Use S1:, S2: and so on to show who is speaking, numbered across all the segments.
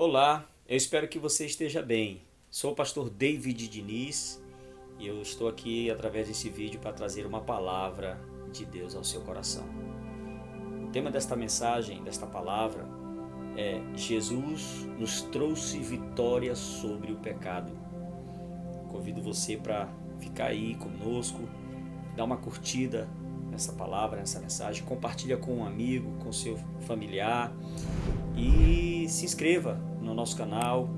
S1: Olá, eu espero que você esteja bem. Sou o pastor David Diniz e eu estou aqui através desse vídeo para trazer uma palavra de Deus ao seu coração. O tema desta mensagem, desta palavra, é: Jesus nos trouxe vitória sobre o pecado. Convido você para ficar aí conosco, dar uma curtida nessa palavra, nessa mensagem, compartilha com um amigo, com seu familiar e se inscreva no nosso canal,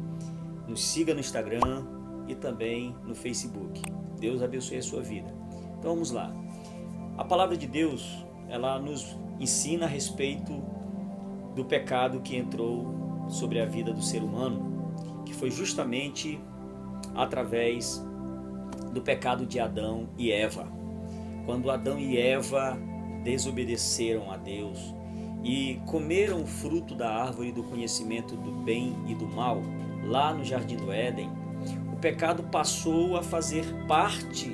S1: nos siga no Instagram e também no Facebook. Deus abençoe a sua vida. Então vamos lá. A palavra de Deus, ela nos ensina a respeito do pecado que entrou sobre a vida do ser humano, que foi justamente através do pecado de Adão e Eva. Quando Adão e Eva desobedeceram a Deus e comeram o fruto da árvore do conhecimento do bem e do mal, lá no Jardim do Éden, o pecado passou a fazer parte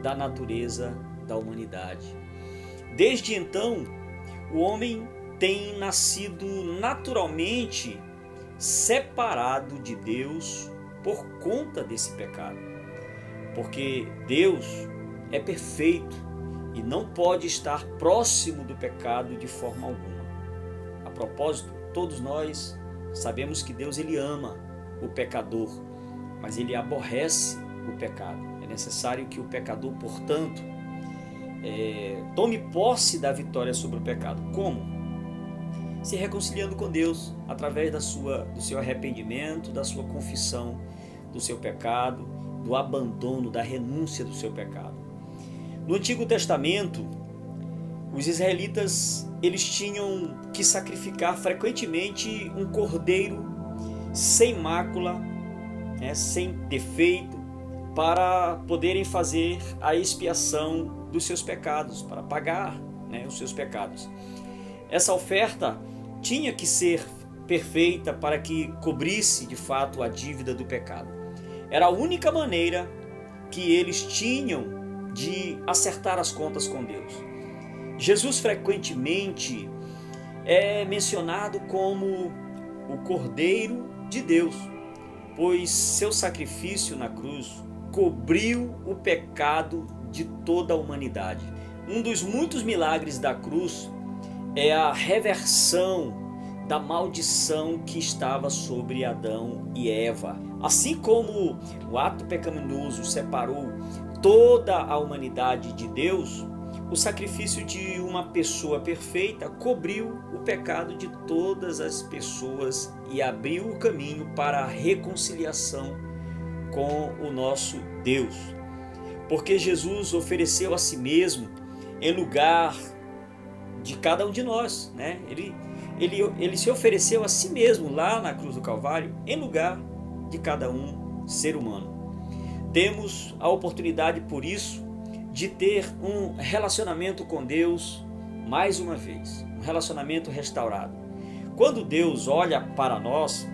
S1: da natureza da humanidade. Desde então, o homem tem nascido naturalmente separado de Deus por conta desse pecado. Porque Deus é perfeito e não pode estar próximo do pecado de forma alguma. A propósito, todos nós sabemos que Deus ele ama o pecador, mas ele aborrece o pecado. É necessário que o pecador, portanto, tome posse da vitória sobre o pecado. Como? Se reconciliando com Deus através do seu arrependimento, da sua confissão do seu pecado, do abandono, da renúncia do seu pecado. No Antigo Testamento, os israelitas eles tinham que sacrificar frequentemente um cordeiro sem mácula, sem defeito, para poderem fazer a expiação dos seus pecados, para pagar os seus pecados. Essa oferta tinha que ser perfeita para que cobrisse de fato a dívida do pecado. Era a única maneira que eles tinham de acertar as contas com Deus. Jesus frequentemente é mencionado como o Cordeiro de Deus, pois seu sacrifício na cruz cobriu o pecado de toda a humanidade. Um dos muitos milagres da cruz é a reversão da maldição que estava sobre Adão e Eva. Assim como o ato pecaminoso separou toda a humanidade de Deus, o sacrifício de uma pessoa perfeita cobriu o pecado de todas as pessoas e abriu o caminho para a reconciliação com o nosso Deus. Porque Jesus ofereceu a si mesmo em lugar de cada um de nós, Ele se ofereceu a si mesmo lá na cruz do Calvário em lugar de cada um ser humano. Temos a oportunidade, por isso, de ter um relacionamento com Deus mais uma vez, um relacionamento restaurado. Quando Deus olha para nós,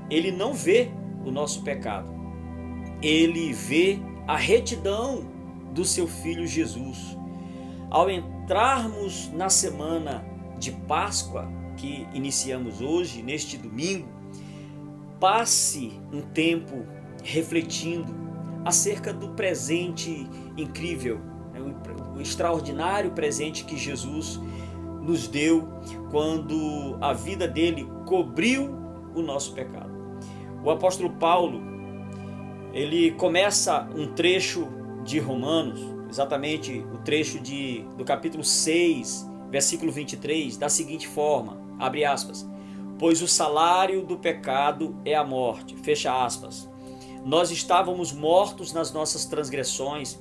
S1: Ele não vê o nosso pecado, Ele vê a retidão do seu Filho Jesus. Ao entrarmos na semana de Páscoa, que iniciamos hoje, neste domingo, passe um tempo refletindo acerca do presente incrível, o extraordinário presente que Jesus nos deu quando a vida dele cobriu o nosso pecado. O apóstolo Paulo, ele começa um trecho de Romanos, exatamente o trecho do capítulo 6, versículo 23, da seguinte forma, abre aspas: pois o salário do pecado é a morte, fecha aspas. Nós estávamos mortos nas nossas transgressões,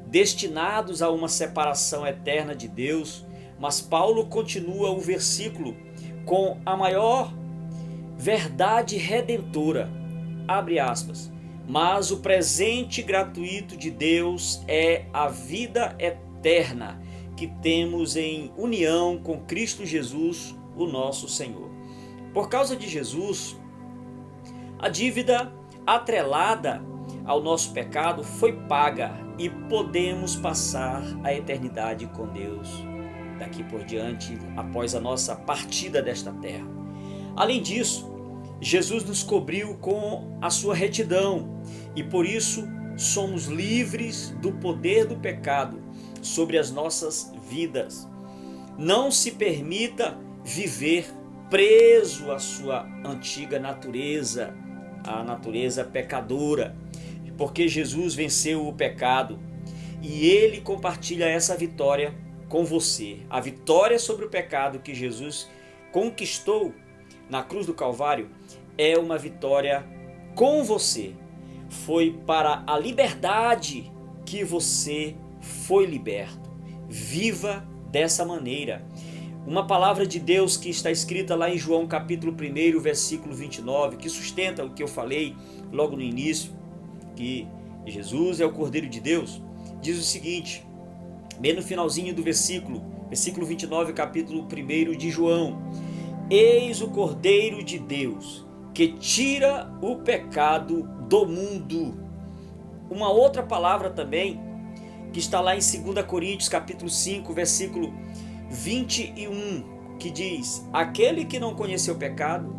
S1: destinados a uma separação eterna de Deus, mas Paulo continua o versículo com a maior verdade redentora, abre aspas, mas o presente gratuito de Deus é a vida eterna que temos em união com Cristo Jesus, o nosso Senhor. Por causa de Jesus, a dívida atrelada ao nosso pecado foi paga e podemos passar a eternidade com Deus daqui por diante, após a nossa partida desta terra. Além disso, Jesus nos cobriu com a sua retidão e por isso somos livres do poder do pecado sobre as nossas vidas. Não se permita viver preso à sua antiga natureza, a natureza pecadora, porque Jesus venceu o pecado e Ele compartilha essa vitória com você. A vitória sobre o pecado que Jesus conquistou na cruz do Calvário é uma vitória com você. Foi para a liberdade que você foi liberto. Viva dessa maneira. Uma palavra de Deus que está escrita lá em João capítulo 1, versículo 29, que sustenta o que eu falei logo no início, que Jesus é o Cordeiro de Deus, diz o seguinte, bem no finalzinho do versículo 29, capítulo 1 de João: Eis o Cordeiro de Deus, que tira o pecado do mundo. Uma outra palavra também, que está lá em 2 Coríntios capítulo 5, versículo 21, que diz: Aquele que não conheceu pecado,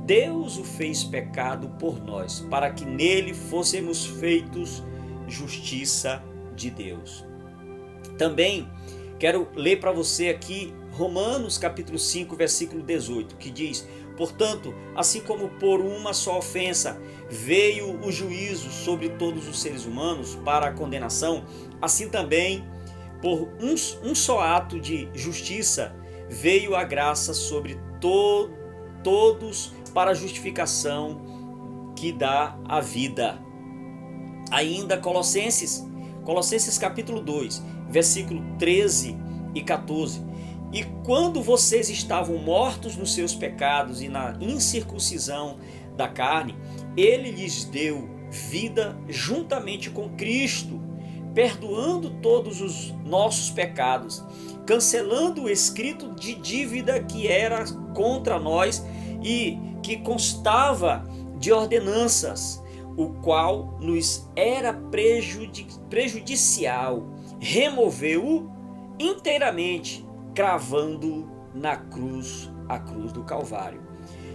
S1: Deus o fez pecado por nós, para que nele fôssemos feitos justiça de Deus. Também quero ler para você aqui Romanos capítulo 5, versículo 18, que diz: Portanto, assim como por uma só ofensa veio o juízo sobre todos os seres humanos para a condenação, assim também por um só ato de justiça veio a graça sobre todos para a justificação que dá a vida. Ainda Colossenses capítulo 2, versículo 13 e 14. E quando vocês estavam mortos nos seus pecados e na incircuncisão da carne, Ele lhes deu vida juntamente com Cristo, perdoando todos os nossos pecados, cancelando o escrito de dívida que era contra nós e que constava de ordenanças, o qual nos era prejudicial, removeu-o inteiramente, cravando na cruz, a cruz do Calvário.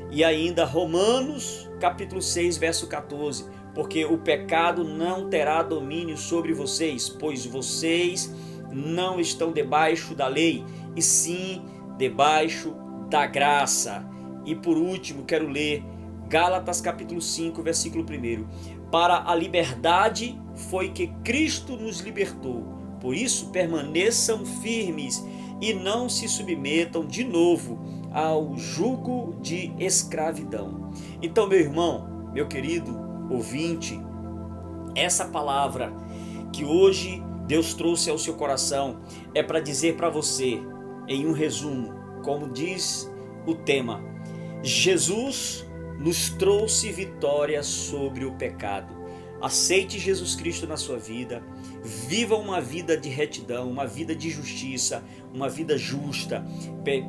S1: E ainda Romanos capítulo 6, verso 14, porque o pecado não terá domínio sobre vocês, pois vocês não estão debaixo da lei, e sim debaixo da graça. E por último, quero ler Gálatas capítulo 5, versículo 1. Para a liberdade foi que Cristo nos libertou. Por isso permaneçam firmes e não se submetam de novo ao jugo de escravidão. Então, meu irmão, meu querido ouvinte, essa palavra que hoje Deus trouxe ao seu coração é para dizer para você, em um resumo, como diz o tema: Jesus nos trouxe vitória sobre o pecado. Aceite Jesus Cristo na sua vida, viva uma vida de retidão, uma vida de justiça, uma vida justa,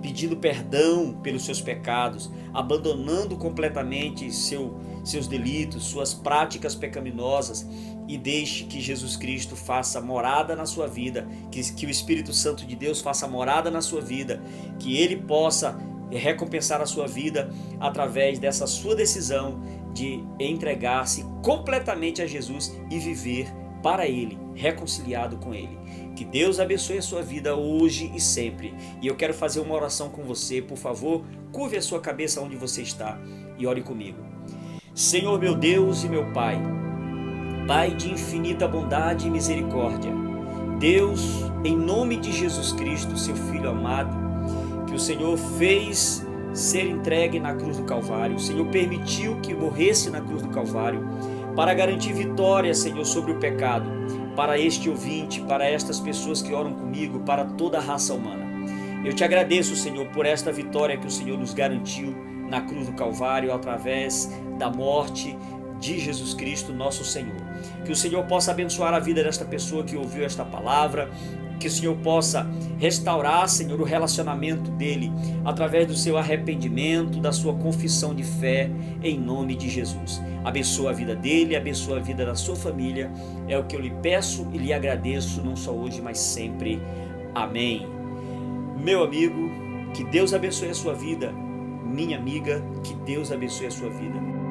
S1: pedindo perdão pelos seus pecados, abandonando completamente seus delitos, suas práticas pecaminosas, e deixe que Jesus Cristo faça morada na sua vida, que o Espírito Santo de Deus faça morada na sua vida, que Ele possa recompensar a sua vida através dessa sua decisão de entregar-se completamente a Jesus e viver para Ele, reconciliado com Ele. Que Deus abençoe a sua vida hoje e sempre. E eu quero fazer uma oração com você. Por favor, curve a sua cabeça onde você está e ore comigo. Senhor meu Deus e meu Pai, Pai de infinita bondade e misericórdia, Deus, em nome de Jesus Cristo, seu Filho amado, que o Senhor fez ser entregue na cruz do Calvário. O Senhor permitiu que morresse na cruz do Calvário para garantir vitória, Senhor, sobre o pecado, para este ouvinte, para estas pessoas que oram comigo, para toda a raça humana. Eu te agradeço, Senhor, por esta vitória que o Senhor nos garantiu na cruz do Calvário através da morte de Jesus Cristo, nosso Senhor. Que o Senhor possa abençoar a vida desta pessoa que ouviu esta palavra, que o Senhor possa restaurar, Senhor, o relacionamento dele através do seu arrependimento, da sua confissão de fé, em nome de Jesus. Abençoa a vida dele, abençoa a vida da sua família. É o que eu lhe peço e lhe agradeço, não só hoje, mas sempre. Amém. Meu amigo, que Deus abençoe a sua vida. minha amiga, que Deus abençoe a sua vida.